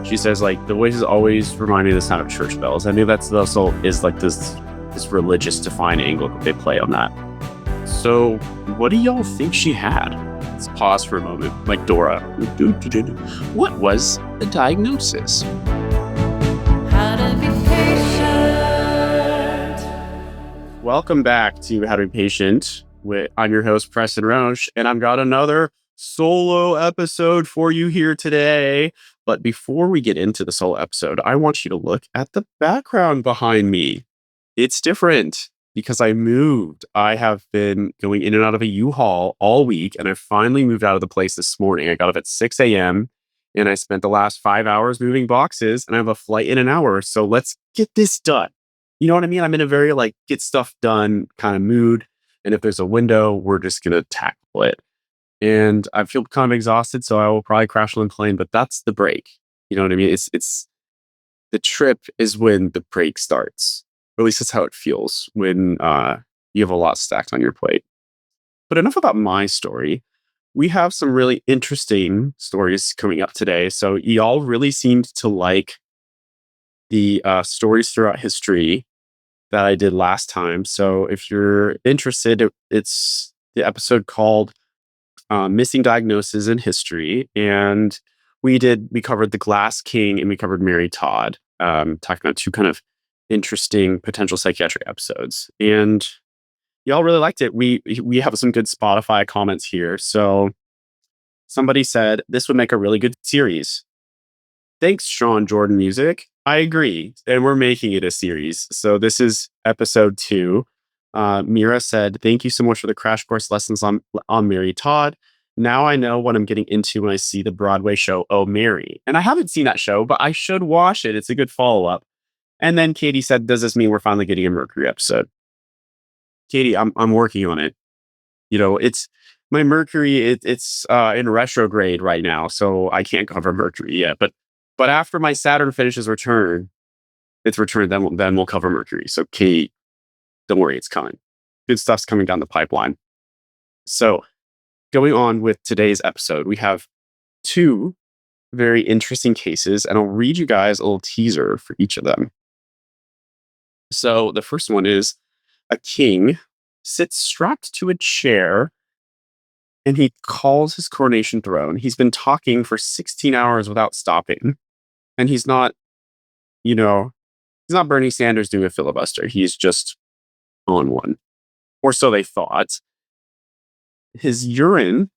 She says, like, the voices always remind me of the sound of church bells. I think that's also is like this religious defined angle that they play on that. So what do y'all think she had? Let's pause for a moment, like Dora. What was the diagnosis? How to be patient. Welcome back to How to Be Patient. I'm your host, Preston Roche, and I've got another solo episode for you here today. But before we get into the solo episode, I want you to look at the background behind me. It's different because I moved. I have been going in and out of a U-Haul all week, and I finally moved out of the place this morning. I got up at 6 a.m., and I spent the last 5 hours moving boxes, and I have a flight in an hour. So let's get this done. You know what I mean? I'm in a very get stuff done kind of mood. And if there's a window, we're just going to tackle it. And I feel kind of exhausted, so I will probably crash on the plane, but that's the break. You know what I mean? It's the trip is when the break starts. Or at least that's how it feels when you have a lot stacked on your plate. But enough about my story. We have some really interesting stories coming up today. So y'all really seemed to like the stories throughout history that I did last time. So if you're interested, it's the episode called Missing Diagnoses in History. And we covered the Glass King and we covered Mary Todd, talking about two kind of interesting potential psychiatric episodes. And y'all really liked it. We have some good Spotify comments here. So somebody said this would make a really good series. Thanks, Sean Jordan Music. I agree. And we're making it a series. So this is episode 2. Mira said, thank you so much for the crash course lessons on Mary Todd. Now I know what I'm getting into when I see the Broadway show, Oh, Mary. And I haven't seen that show, but I should watch it. It's a good follow-up. And then Katie said, does this mean we're finally getting a Mercury episode? Katie, I'm working on it. You know, it's my Mercury, it's in retrograde right now, so I can't cover Mercury yet. But after my Saturn finishes its return, then we'll cover Mercury. So Kate, don't worry, it's coming. Good stuff's coming down the pipeline. So going on with today's episode, we have 2 very interesting cases, and I'll read you guys a little teaser for each of them. So the first one is a king sits strapped to a chair and he calls his coronation throne. He's been talking for 16 hours without stopping. And he's not Bernie Sanders doing a filibuster. He's just on one. Or so they thought. His urine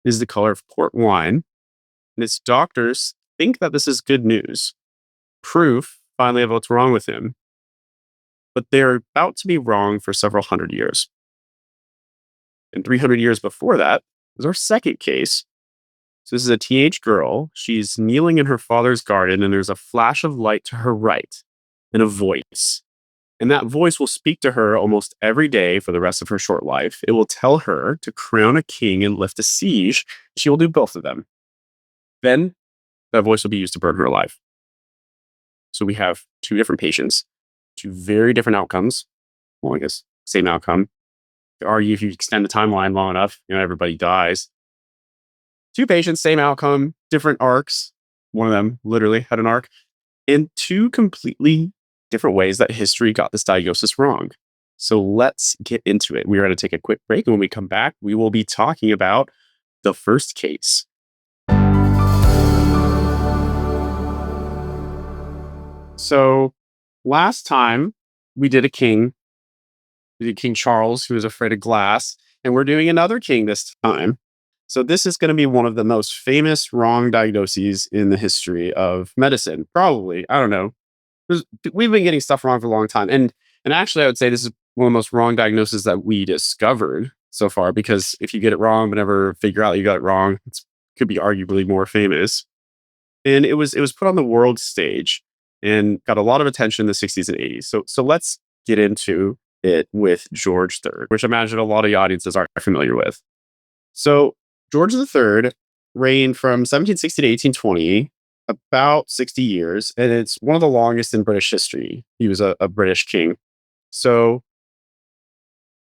is the color of port wine. And his doctors think that this is good news. Proof, finally, of what's wrong with him. But they're about to be wrong for several hundred years. And 300 years before that is our second case. So this is a teenage girl. She's kneeling in her father's garden, and there's a flash of light to her right and a voice. And that voice will speak to her almost every day for the rest of her short life. It will tell her to crown a king and lift a siege. She will do both of them. Then that voice will be used to burn her alive. So we have 2 different patients, 2 very different outcomes. Well, I guess same outcome. To argue if you extend the timeline long enough, everybody dies. 2 patients, same outcome, different arcs. One of them literally had an arc. And 2 completely different ways that history got this diagnosis wrong. So let's get into it. We're going to take a quick break. And when we come back, we will be talking about the first case. So last time we did a king. We did King Charles, who was afraid of glass. And we're doing another king this time. So this is going to be one of the most famous wrong diagnoses in the history of medicine. Probably. I don't know. We've been getting stuff wrong for a long time. And actually, I would say this is one of the most wrong diagnoses that we discovered so far, because if you get it wrong, but never figure out you got it wrong, it could be arguably more famous. And it was put on the world stage and got a lot of attention in the 60s and 80s. So let's get into it with George III, which I imagine a lot of the audiences are familiar with. So George III reigned from 1760 to 1820, about 60 years, and it's one of the longest in British history. He was a British king. So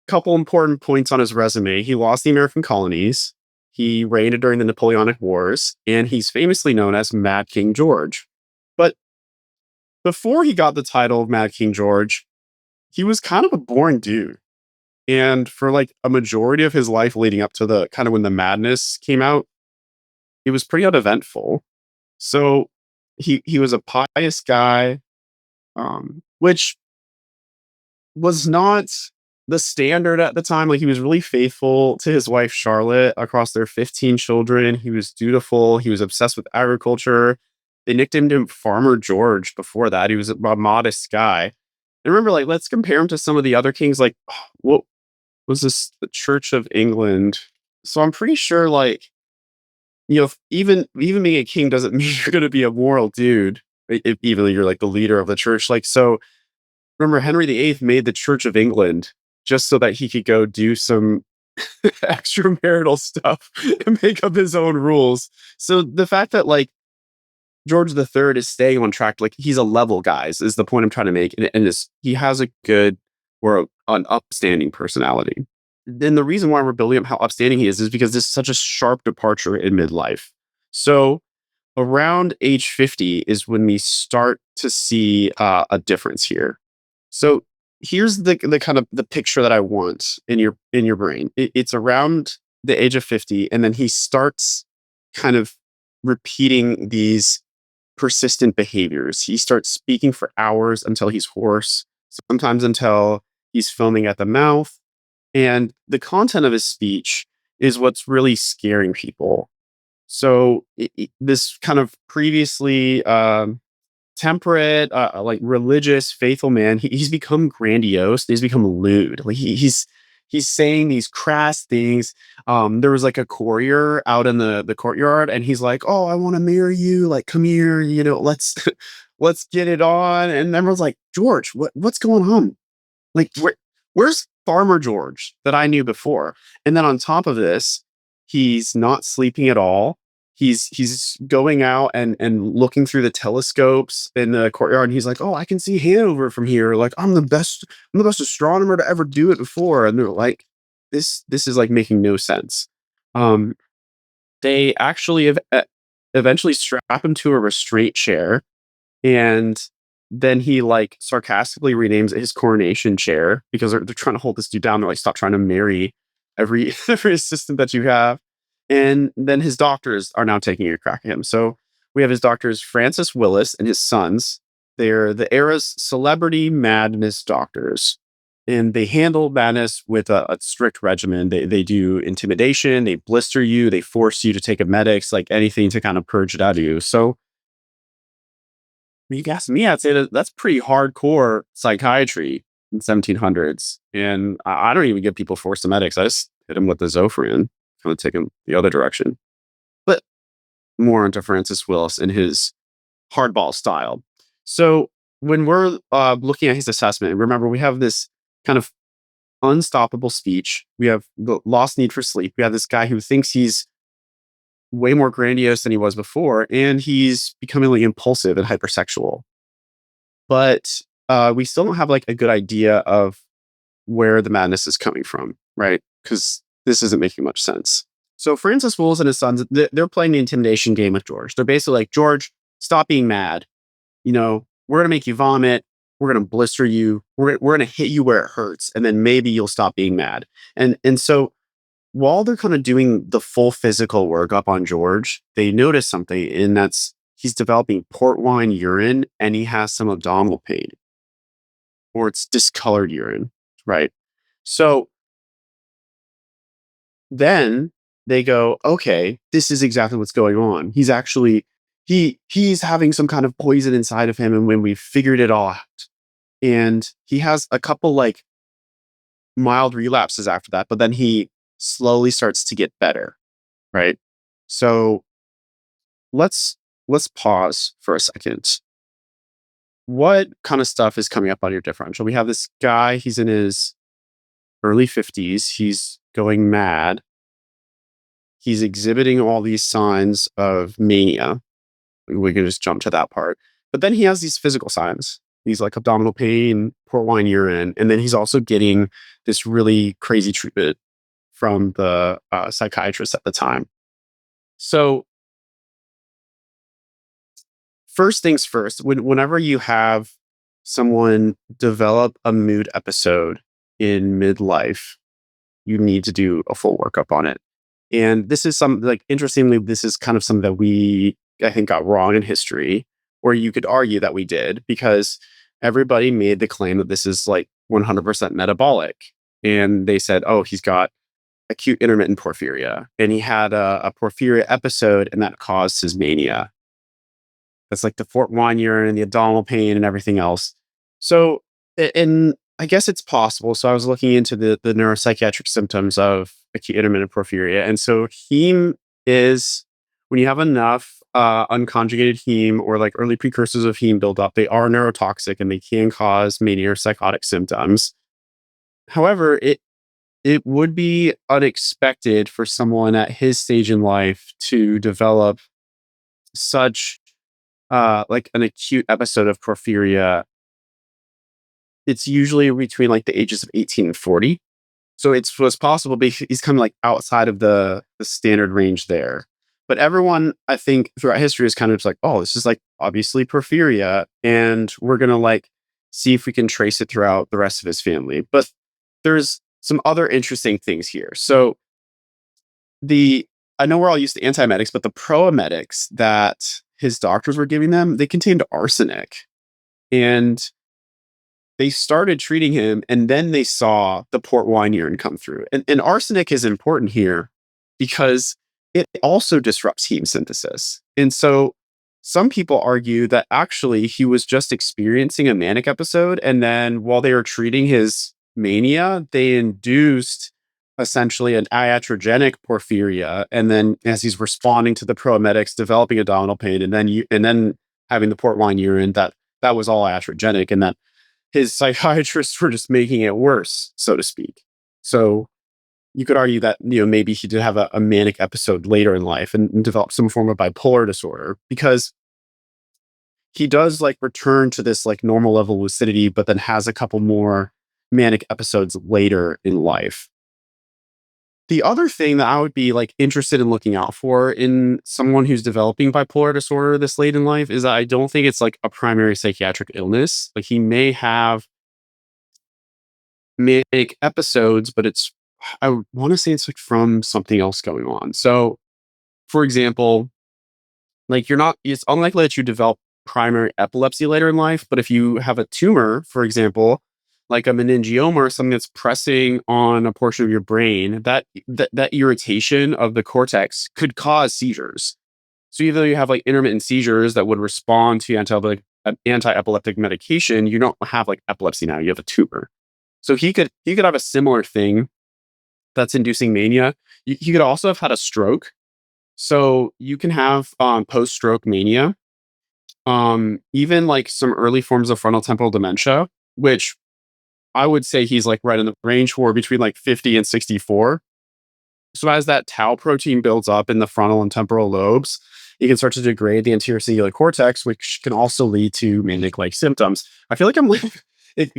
a couple important points on his resume. He lost the American colonies. He reigned during the Napoleonic Wars, and he's famously known as Mad King George. But before he got the title of Mad King George, he was kind of a boring dude. And for like a majority of his life leading up to the kind of when the madness came out, it was pretty uneventful. So he was a pious guy, which was not the standard at the time. Like he was really faithful to his wife Charlotte across their 15 children. He was dutiful. He was obsessed with agriculture. They nicknamed him Farmer George before that. He was a modest guy. And remember, like, let's compare him to some of the other kings. Like, what was this? The Church of England. So I'm pretty sure, like, even being a king doesn't mean you're going to be a moral dude. Even though you're like the leader of the church. Like, so remember, Henry VIII made the Church of England just so that he could go do some extramarital stuff and make up his own rules. So the fact that like George III is staying on track, like he's a level guys, is the point I'm trying to make. And he has a good or an upstanding personality. Then the reason why we're building up how upstanding he is because this is such a sharp departure in midlife. So around age 50 is when we start to see a difference here. So here's the kind of the picture that I want in your brain. It's around the age of 50, and then he starts kind of repeating these persistent behaviors. He starts speaking for hours until he's hoarse, sometimes until he's foaming at the mouth. And the content of his speech is what's really scaring people. So this kind of previously temperate, like religious, faithful man, he's become grandiose. He's become lewd. Like he's saying these crass things. There was like a courier out in the courtyard, and he's like, "Oh, I want to marry you. Like, come here. Let's let's get it on." And everyone's like, "George, what's going on? Like, where's Farmer George that I knew before?" And then on top of this, he's not sleeping at all. He's going out and looking through the telescopes in the courtyard. And he's like, "Oh, I can see Hanover from here. Like, I'm the best astronomer to ever do it before." And they're like, "This is like making no sense." Um, they actually eventually strap him to a restraint chair, and then he like sarcastically renames it his coronation chair because they're trying to hold this dude down. They're like, "Stop trying to marry every every assistant that you have." And then his doctors are now taking a crack at him. So we have his doctors, Francis Willis and his sons. They're the era's celebrity madness doctors. And they handle madness with a strict regimen. They do intimidation, they blister you, they force you to take emetics, like anything to kind of purge it out of you. So you ask me, I'd say that's pretty hardcore psychiatry in 1700s. And I don't even give people forced emetics. I just hit them with the Zofran, kind of take them the other direction. But more into Francis Willis and his hardball style. So when we're looking at his assessment, remember we have this kind of unstoppable speech. We have the lost need for sleep. We have this guy who thinks he's way more grandiose than he was before, and he's becoming like impulsive and hypersexual. But we still don't have like a good idea of where the madness is coming from, right? Because this isn't making much sense. So Francis Willis and his sons, they're playing the intimidation game with George. They're basically like, "George, stop being mad. We're gonna make you vomit. We're gonna blister you. We're gonna hit you where it hurts, and then maybe you'll stop being mad." And so while they're kind of doing the full physical work up on George, they notice something, and that's he's developing port wine urine, and he has some abdominal pain, or it's discolored urine, right? So then they go, "Okay, this is exactly what's going on. He's actually he's having some kind of poison inside of him, and when we figured it all out." And he has a couple like mild relapses after that, but then he slowly starts to get better, right? So let's let's pause for a second. What kind of stuff is coming up on your differential? We have this guy, he's in his early 50s, he's going mad. He's exhibiting all these signs of mania. We can just jump to that part. But then he has these physical signs. He's like abdominal pain, port wine urine, and then he's also getting this really crazy treatment from the psychiatrist at the time. So first things first, whenever you have someone develop a mood episode in midlife, you need to do a full workup on it. And this is interestingly, this is kind of something that I think, got wrong in history, or you could argue that we did, because everybody made the claim that this is like 100% metabolic. And they said, oh, he's got acute intermittent porphyria, and he had a porphyria episode, and that caused his mania. That's like the Fort Wine urine and the abdominal pain and everything else. So, and I guess it's possible. So I was looking into the neuropsychiatric symptoms of acute intermittent porphyria. And so heme is when you have enough unconjugated heme or like early precursors of heme buildup, they are neurotoxic and they can cause mania or psychotic symptoms. However, it would be unexpected for someone at his stage in life to develop such like an acute episode of porphyria. It's usually between like the ages of 18 and 40. So it's possible, but he's kind of like outside of the standard range there. But everyone, I think, throughout history is kind of just like, oh, this is like obviously porphyria, and we're gonna like see if we can trace it throughout the rest of his family. But there's some other interesting things here. So I know we're all used to antiemetics, but the proemetics that his doctors were giving them, they contained arsenic. And they started treating him, and then they saw the port wine urine come through. And arsenic is important here because it also disrupts heme synthesis. And so some people argue that actually he was just experiencing a manic episode, and then while they were treating his mania, they induced essentially an iatrogenic porphyria, and then as he's responding to the proemetics, developing abdominal pain, and then having the port wine urine, that was all iatrogenic, and that his psychiatrists were just making it worse, so to speak. So you could argue that, maybe he did have a manic episode later in life and develop some form of bipolar disorder, because he does like return to this like normal level of lucidity, but then has a couple more manic episodes later in life. The other thing that I would be like interested in looking out for in someone who's developing bipolar disorder this late in life is that I don't think it's like a primary psychiatric illness. Like he may have manic episodes, but I want to say it's like from something else going on. So, for example, like it's unlikely that you develop primary epilepsy later in life, but if you have a tumor, for example, like a meningioma or something that's pressing on a portion of your brain, that irritation of the cortex could cause seizures. So even though you have like intermittent seizures that would respond to anti-epileptic medication, you don't have like epilepsy now, you have a tumor. So he could have a similar thing that's inducing mania. He could also have had a stroke. So you can have post-stroke mania, even like some early forms of frontal temporal dementia, which I would say he's like right in the range for between like 50 and 64. So as that tau protein builds up in the frontal and temporal lobes, it can start to degrade the anterior cingulate cortex, which can also lead to manic-like symptoms. I feel like I'm like,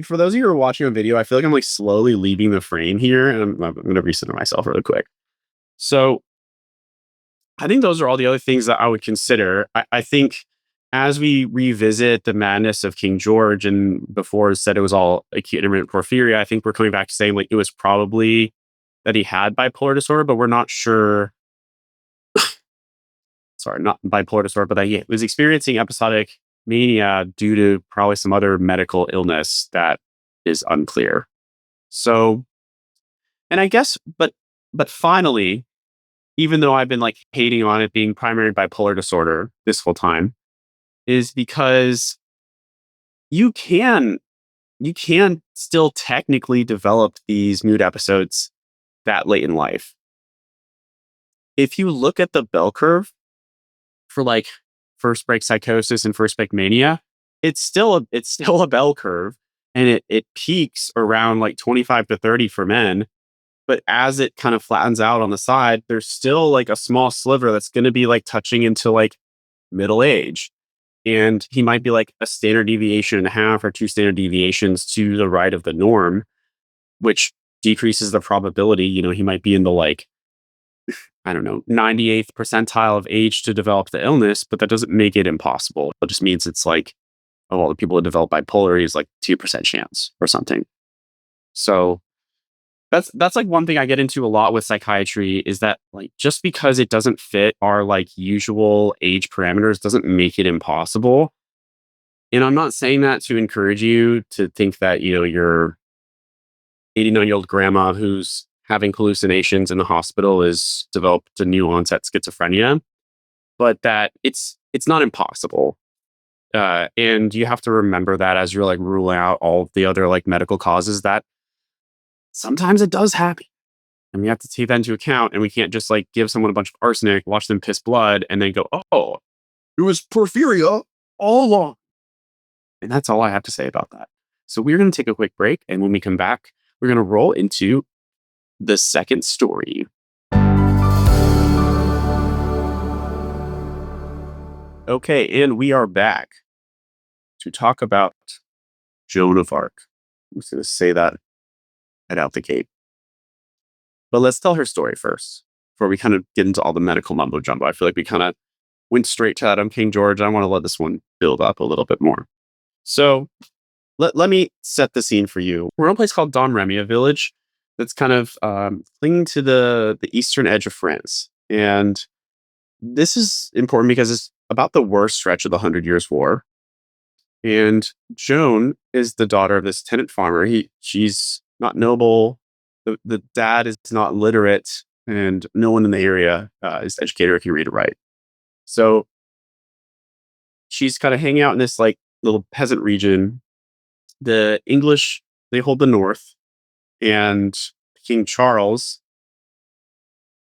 for those of you who are watching a video, I feel like I'm like slowly leaving the frame here, and I'm going to recenter myself really quick. So I think those are all the other things that I would consider. I think as we revisit the madness of King George, and before said it was all acute intermittent porphyria, I think we're coming back to saying like it was probably that he had bipolar disorder, but we're not sure. Sorry, not bipolar disorder, but that he was experiencing episodic mania due to probably some other medical illness that is unclear. So, and I guess, but finally, even though I've been like hating on it being primary bipolar disorder this whole time, is because you can still technically develop these mood episodes that late in life. If you look at the bell curve for like first break psychosis and first break mania, it's still a bell curve, and it peaks around like 25 to 30 for men. But as it kind of flattens out on the side, there's still like a small sliver that's going to be like touching into like middle age. And he might be like a standard deviation and a half or 2 standard deviations to the right of the norm, which decreases the probability. He might be in the like, I don't know, 98th percentile of age to develop the illness, but that doesn't make it impossible. It just means it's like, of all the people who develop bipolar is like 2% chance or something. So that's like one thing I get into a lot with psychiatry is that like just because it doesn't fit our like usual age parameters doesn't make it impossible. And I'm not saying that to encourage you to think that, your 89-year-old grandma who's having hallucinations in the hospital is developed a new onset schizophrenia, but that it's not impossible. And you have to remember that as you're like ruling out all of the other like medical causes that sometimes it does happen. And we have to take that into account. And we can't just like give someone a bunch of arsenic, watch them piss blood, and then go, oh, it was porphyria all along. And that's all I have to say about that. So we're going to take a quick break. And when we come back, we're going to roll into the second story. Okay, and we are back to talk about Joan of Arc. I'm just going to say that right out the gate. But let's tell her story first before we kind of get into all the medical mumbo jumbo. I feel like we kind of went straight to that on King George. I want to let this one build up a little bit more. So let me set the scene for you. We're in a place called Domremy, a village that's kind of clinging to the eastern edge of France. And this is important because it's about the worst stretch of the 100 Years' War. And Joan is the daughter of this tenant farmer. She's not noble. The dad is not literate, and no one in the area is educated or can read or write. So she's kind of hanging out in this like little peasant region. The English, they hold the north, and King Charles,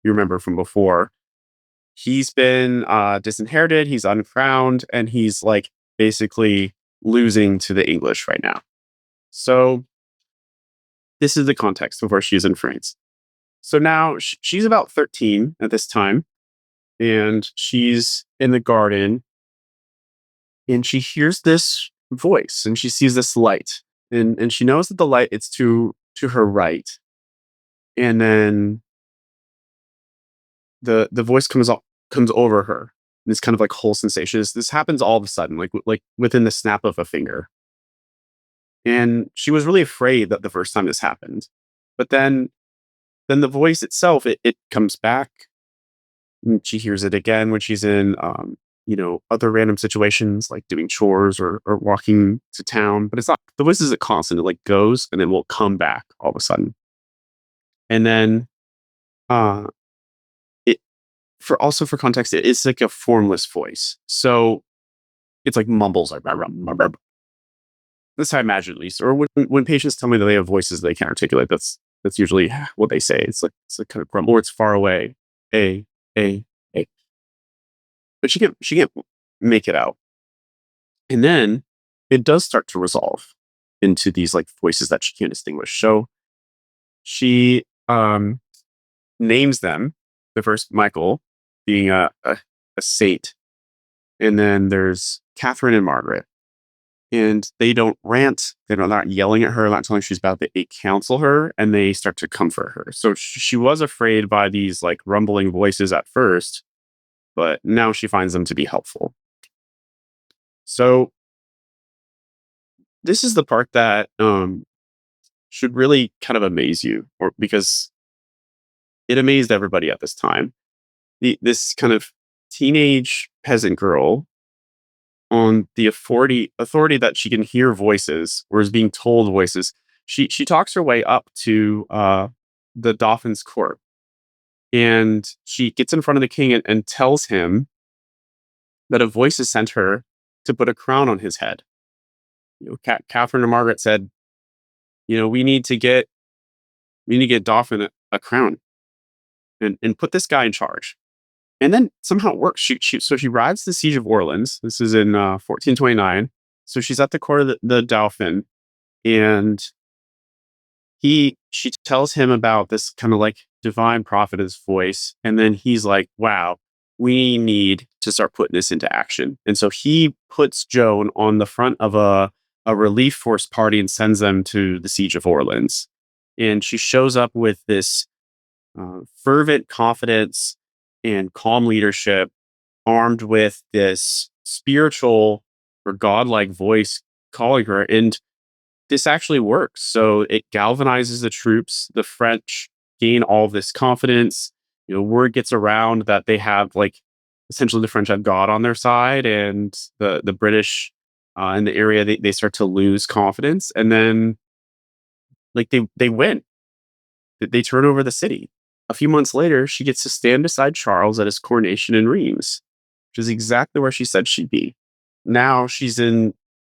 you remember from before, he's been disinherited, he's uncrowned, and he's like basically losing to the English right now. So this is the context of where she's in France. So now she's about 13 at this time, and she's in the garden, and she hears this voice, and she sees this light, and she knows that the light is to her right, and then the voice comes over her. This kind of like whole sensation. This happens all of a sudden, like within the snap of a finger. And she was really afraid that the first time this happened, but then the voice itself, it comes back. And she hears it again when she's in, other random situations like doing chores or walking to town. But it's not, the voice isn't constant. It like goes and then will come back all of a sudden. And then, it for context, it's like a formless voice. So it's like mumbles like, that's how I imagine, at least. Or when patients tell me that they have voices they can't articulate, that's usually what they say. It's like kind of grumble, or it's far away. A. But she can't make it out. And then it does start to resolve into these like voices that she can't distinguish. So she names them. The first, Michael, being a saint. And then there's Catherine and Margaret. And they don't rant. They're not yelling at her, not telling her she's bad. They counsel her and they start to comfort her. So she was afraid by these like rumbling voices at first, but now she finds them to be helpful. So this is the part that should really kind of amaze you, or because it amazed everybody at this time. This kind of teenage peasant girl on the authority that she can hear voices or is being told voices. She talks her way up to the Dauphin's court, and she gets in front of the king and tells him that a voice has sent her to put a crown on his head. Catherine and Margaret said, we need to get Dauphin a crown and put this guy in charge. And then somehow it works. So she rides the siege of Orleans. This is in 1429. So she's at the court of the Dauphin, and she tells him about this kind of like divine prophetess voice. And then he's like, wow, we need to start putting this into action. And so he puts Joan on the front of a relief force party and sends them to the siege of Orleans. And she shows up with this fervent confidence and calm leadership, armed with this spiritual or godlike voice calling her. And this actually works. So it galvanizes the troops. The French gain all this confidence. Word gets around that they have essentially the French have God on their side, and the British in the area they start to lose confidence, and then they win. They turn over the city. A few months later, she gets to stand beside Charles at his coronation in Reims, which is exactly where she said she'd be. Now she's in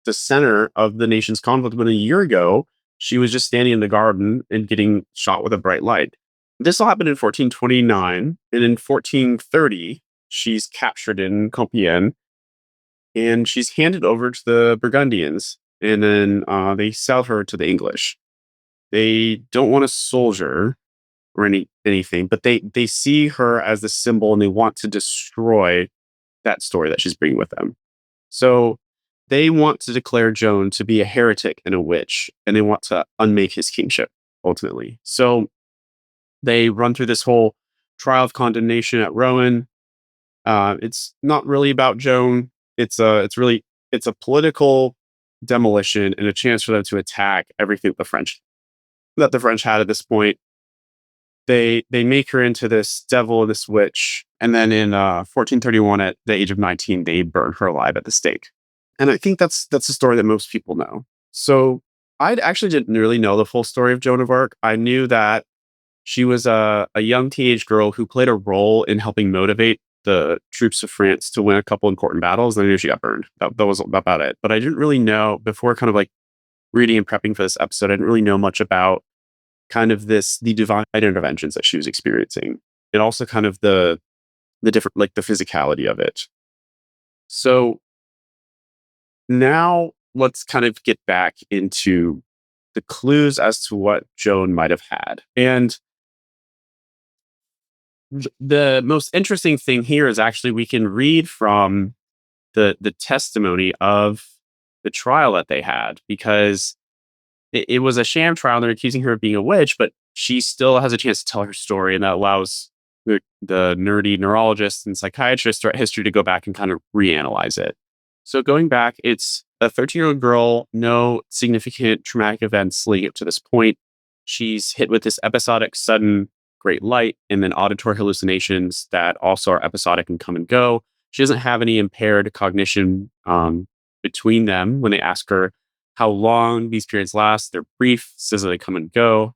the center of the nation's conflict, but a year ago, she was just standing in the garden and getting shot with a bright light. This all happened in 1429, and in 1430, she's captured in Compiègne, and she's handed over to the Burgundians, and then they sell her to the English. They don't want a soldier or anything, but they see her as the symbol, and they want to destroy that story that she's bringing with them. So they want to declare Joan to be a heretic and a witch, and they want to unmake his kingship ultimately. So they run through this whole trial of condemnation at Rouen. It's not really about Joan. It's a political demolition and a chance for them to attack everything that the French had at this point. They make her into this devil, this witch, and then in 1431, at the age of 19, they burn her alive at the stake. And I think that's a story that most people know. So I actually didn't really know the full story of Joan of Arc. I knew that she was a young teenage girl who played a role in helping motivate the troops of France to win a couple important battles. And I knew she got burned. That was about it. But I didn't really know, before kind of reading and prepping for this episode, I didn't really know much about kind of the divine interventions that she was experiencing, and also kind of the different, the physicality of it. So now let's kind of get back into the clues as to what Joan might have had. And the most interesting thing here is actually we can read from the testimony of the trial that they had, because it was a sham trial. They're accusing her of being a witch, but she still has a chance to tell her story, and that allows the nerdy neurologists and psychiatrists throughout history to go back and kind of reanalyze it. So going back, it's a 13-year-old girl, no significant traumatic events leading up to this point. She's hit with this episodic sudden great light and then auditory hallucinations that also are episodic and come and go. She doesn't have any impaired cognition between them. When they ask her how long these periods last, they're brief, says that they come and go.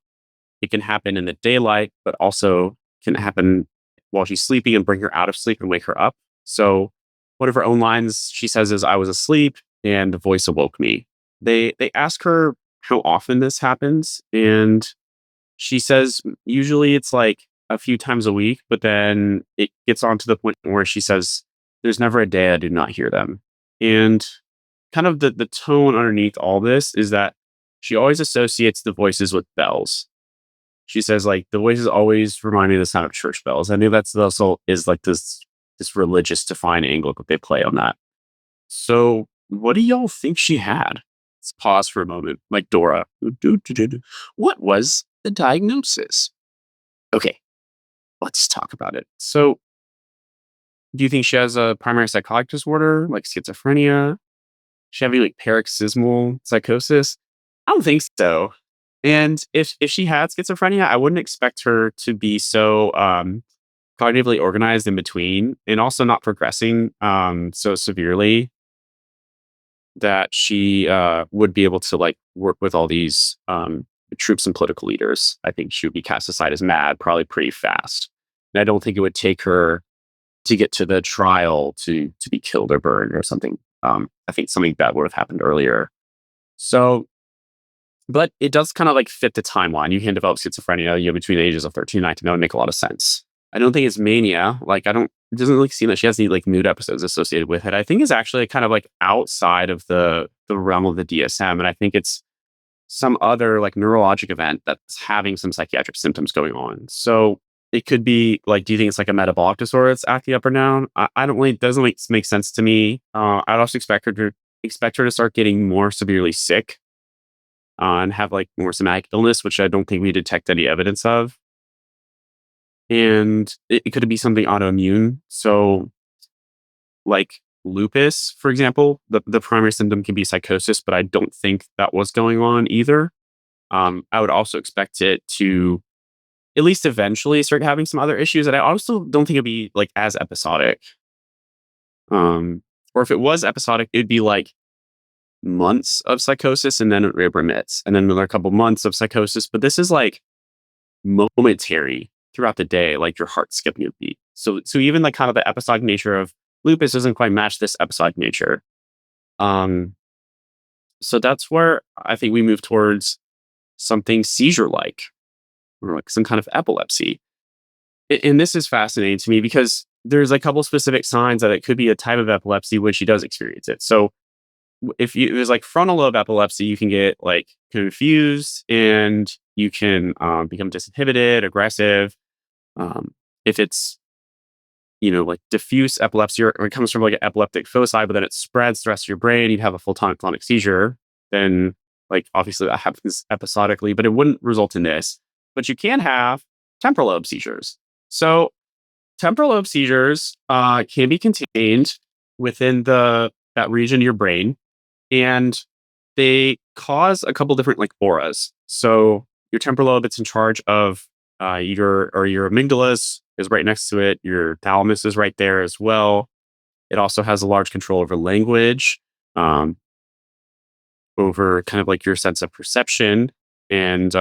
It can happen in the daylight, but also can happen while she's sleeping and bring her out of sleep and wake her up. So one of her own lines she says is, "I was asleep and the voice awoke me." They ask her how often this happens, and she says usually it's a few times a week, but then it gets on to the point where she says, "There's never a day I do not hear them." And kind of the tone underneath all this is that she always associates the voices with bells. She says, the voices always remind me of the sound of church bells. I knew that's also is this religious defined angle that they play on that. So what do y'all think she had? Let's pause for a moment. Like Dora. What was the diagnosis? Okay, let's talk about it. So do you think she has a primary psychotic disorder like schizophrenia? She have any paroxysmal psychosis? I don't think so. And if she had schizophrenia, I wouldn't expect her to be so cognitively organized in between, and also not progressing so severely that she would be able to work with all these troops and political leaders. I think she would be cast aside as mad probably pretty fast. And I don't think it would take her to get to the trial to be killed or burned or something. I think something bad would have happened earlier. So, but it does kind of fit the timeline. You can develop schizophrenia, between the ages of 13 and 19. That would make a lot of sense. I don't think it's mania. It doesn't really seem that she has any mood episodes associated with it. I think it's actually kind of outside of the realm of the DSM. And I think it's some other neurologic event that's having some psychiatric symptoms going on. So it could be do you think it's a metabolic disorder that's acting up or down? I don't really, it doesn't make sense to me. I'd also expect her to start getting more severely sick and have more somatic illness, which I don't think we detect any evidence of. And it could be something autoimmune. So, like lupus, for example, the primary symptom can be psychosis, but I don't think that was going on either. I would also expect it to at least eventually start having some other issues. And I also don't think it'd be like as episodic. Or if it was episodic, it'd be like months of psychosis and then it remits, and then another couple months of psychosis. But this is like momentary throughout the day, like your heart skipping a beat. So even like kind of the episodic nature of lupus doesn't quite match this episodic nature. Um, so that's where I think we move towards something seizure like, or like some kind of epilepsy. And this is fascinating to me because there's a couple specific signs that it could be a type of epilepsy when she does experience it. So if you, it was like frontal lobe epilepsy, you can get like confused and you can become disinhibited, aggressive. If it's, like diffuse epilepsy or it comes from like an epileptic foci, but then it spreads the rest of your brain, you'd have a full tonic-clonic seizure. Then, like, obviously that happens episodically, but it wouldn't result in this. But you can have temporal lobe seizures. So, temporal lobe seizures can be contained within that region of your brain, and they cause a couple different like auras. So, your temporal lobe, it's in charge of your amygdalas is right next to it. Your thalamus is right there as well. It also has a large control over language, um, over kind of like your sense of perception and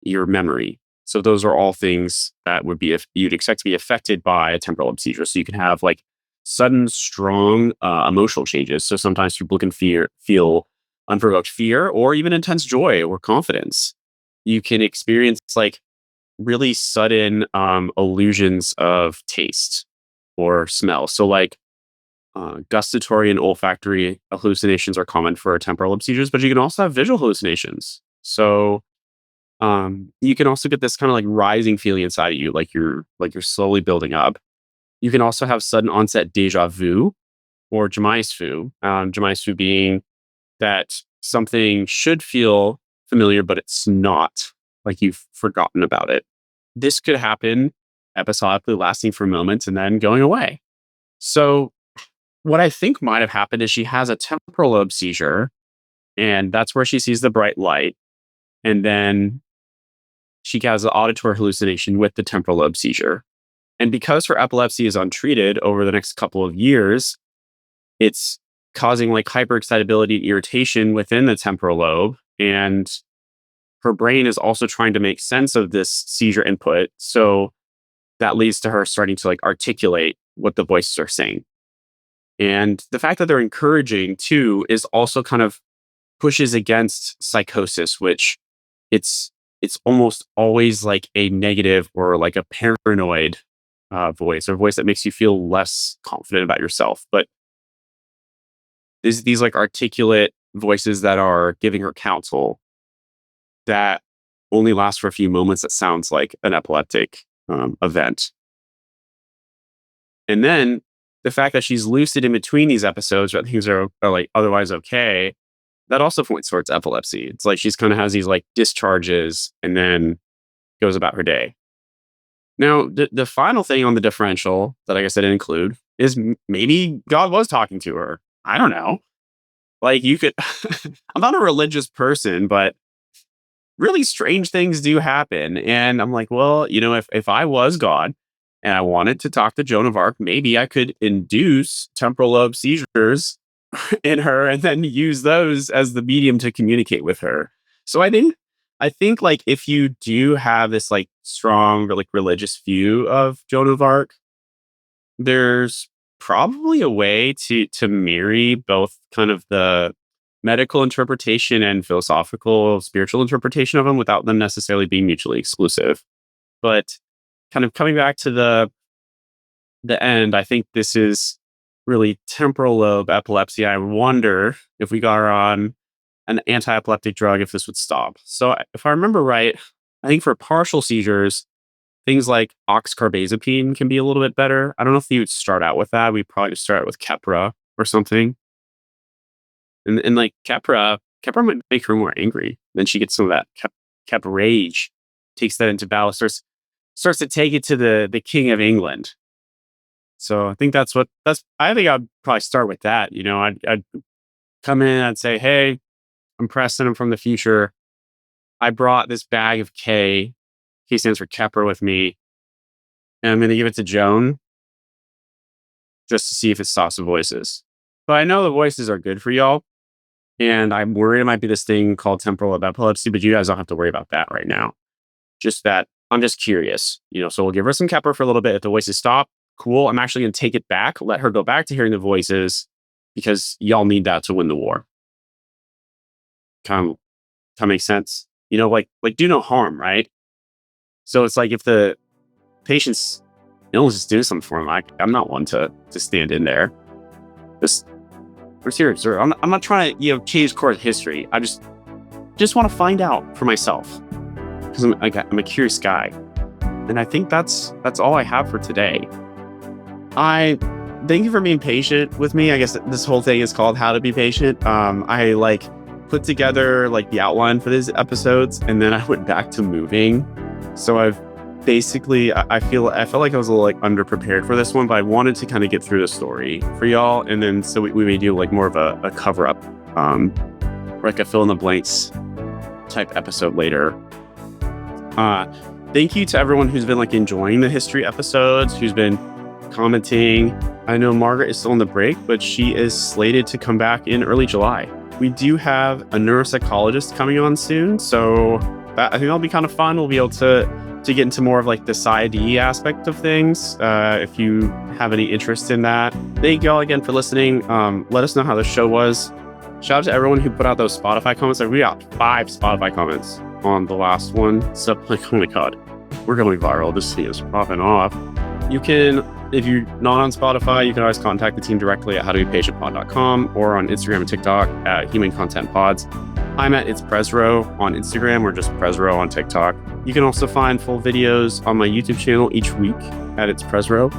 your memory. So those are all things that would be if you'd expect to be affected by a temporal lobe seizure. So you can have like sudden, strong emotional changes. So sometimes people can feel unprovoked fear or even intense joy or confidence. You can experience like really sudden illusions of taste or smell. So, like gustatory and olfactory hallucinations are common for temporal lobe seizures, but you can also have visual hallucinations. So, you can also get this kind of like rising feeling inside of you, like you're slowly building up. You can also have sudden onset deja vu or jamais vu. Jamais vu being that something should feel familiar, but it's not. Like you've forgotten about it. This could happen episodically, lasting for moments and then going away. So, what I think might have happened is she has a temporal lobe seizure, and that's where she sees the bright light. And then she has an auditory hallucination with the temporal lobe seizure. And because her epilepsy is untreated over the next couple of years, it's causing like hyperexcitability and irritation within the temporal lobe. And her brain is also trying to make sense of this seizure input. So that leads to her starting to like articulate what the voices are saying. And the fact that they're encouraging too is also kind of pushes against psychosis, which it's it's almost always like a negative or like a paranoid voice or voice that makes you feel less confident about yourself. But these like articulate voices that are giving her counsel that only lasts for a few moments. That sounds like an epileptic event. And then the fact that she's lucid in between these episodes, where things are like otherwise okay, that also points towards epilepsy. It's like she's kind of has these like discharges and then goes about her day. Now, the final thing on the differential that I guess I didn't include is maybe God was talking to her. I don't know. Like you could, I'm not a religious person, but really strange things do happen. And I'm like, well, if I was God and I wanted to talk to Joan of Arc, maybe I could induce temporal lobe seizures in her and then use those as the medium to communicate with her. So I think like if you do have this like strong like religious view of Joan of Arc, there's probably a way to marry both kind of the medical interpretation and philosophical spiritual interpretation of them without them necessarily being mutually exclusive. But kind of coming back to the end, I think this is really temporal lobe epilepsy. I wonder if we got her on an anti-epileptic drug, if this would stop. So if I remember right, I think for partial seizures, things like oxcarbazepine can be a little bit better. I don't know if you would start out with that. We probably just start out with Keppra or something. And like Keppra might make her more angry. Then she gets some of that Kepp rage, takes that into battle, starts to take it to the King of England. So I think I think I'd probably start with that. I'd come in, I'd say, hey, I'm Preston, I'm from the future. I brought this bag of K. K stands for Kepper with me. And I'm going to give it to Joan just to see if it stops the voices. But I know the voices are good for y'all. And I'm worried it might be this thing called temporal of epilepsy, but you guys don't have to worry about that right now. Just that I'm just curious, so we'll give her some Kepper for a little bit. If the voices stop, cool. I'm actually going to take it back, let her go back to hearing the voices because y'all need that to win the war. Kind of makes sense. Like do no harm, right? So it's like if the patient's illness is doing something for him, I'm not one to stand in there. We're serious, sir. I'm not trying to change course history. I just want to find out for myself because I'm a curious guy, and I think that's all I have for today. I thank you for being patient with me. I guess this whole thing is called How to Be Patient. I put together the outline for these episodes, and then I went back to moving. So I've basically, I felt like I was a little underprepared for this one, but I wanted to kind of get through the story for y'all, and then so we may do more of a cover up, or a fill in the blanks type episode later. Thank you to everyone who's been enjoying the history episodes, who's been commenting. I know Margaret is still on the break, but she is slated to come back in early July. We do have a neuropsychologist coming on soon, so I think that'll be kind of fun. We'll be able to get into more of the PsyD aspect of things. If you have any interest in that. Thank you all again for listening. Let us know how the show was. Shout out to everyone who put out those Spotify comments. We got 5 Spotify comments on the last one. So oh my God, we're going viral. This thing is popping off. You can, if you're not on Spotify, you can always contact the team directly at howtobepatientpod.com or on Instagram and TikTok at Human Content Pods. I'm at It's Presro on Instagram or just Presro on TikTok. You can also find full videos on my YouTube channel each week at It's Presro.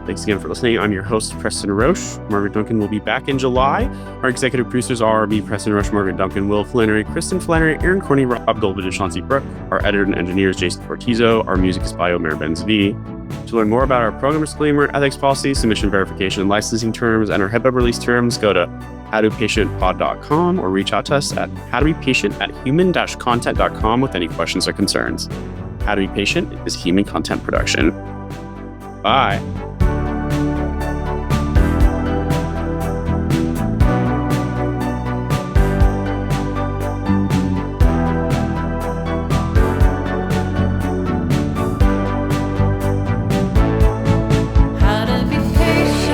Thanks again for listening. I'm your host, Preston Roche. Margaret Duncan will be back in July. Our executive producers are me, Preston Roche, Margaret Duncan, Will Flannery, Kristen Flannery, Aaron Corney, Rob Dolby, and Chauncey Brooke. Our editor and engineer is Jason Fortizo. Our music is by Omer Benz-V. To learn more about our program disclaimer, ethics policy, submission verification, licensing terms, and our HIPAA release terms, go to howtobepatientpod.com or reach out to us at howtobepatient@human-content.com with any questions or concerns. How to Be Patient is human content production. Bye. How to be patient.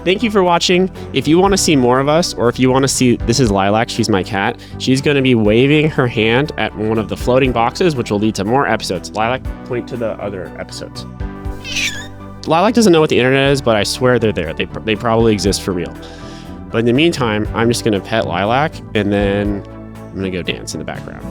Thank you for watching. If you want to see more of us, or if you want to see, this is Lilac, she's my cat. She's going to be waving her hand at one of the floating boxes, which will lead to more episodes. Lilac, point to the other episodes. Lilac doesn't know what the internet is, but I swear they're there. They probably exist for real. But in the meantime, I'm just going to pet Lilac, and then I'm going to go dance in the background.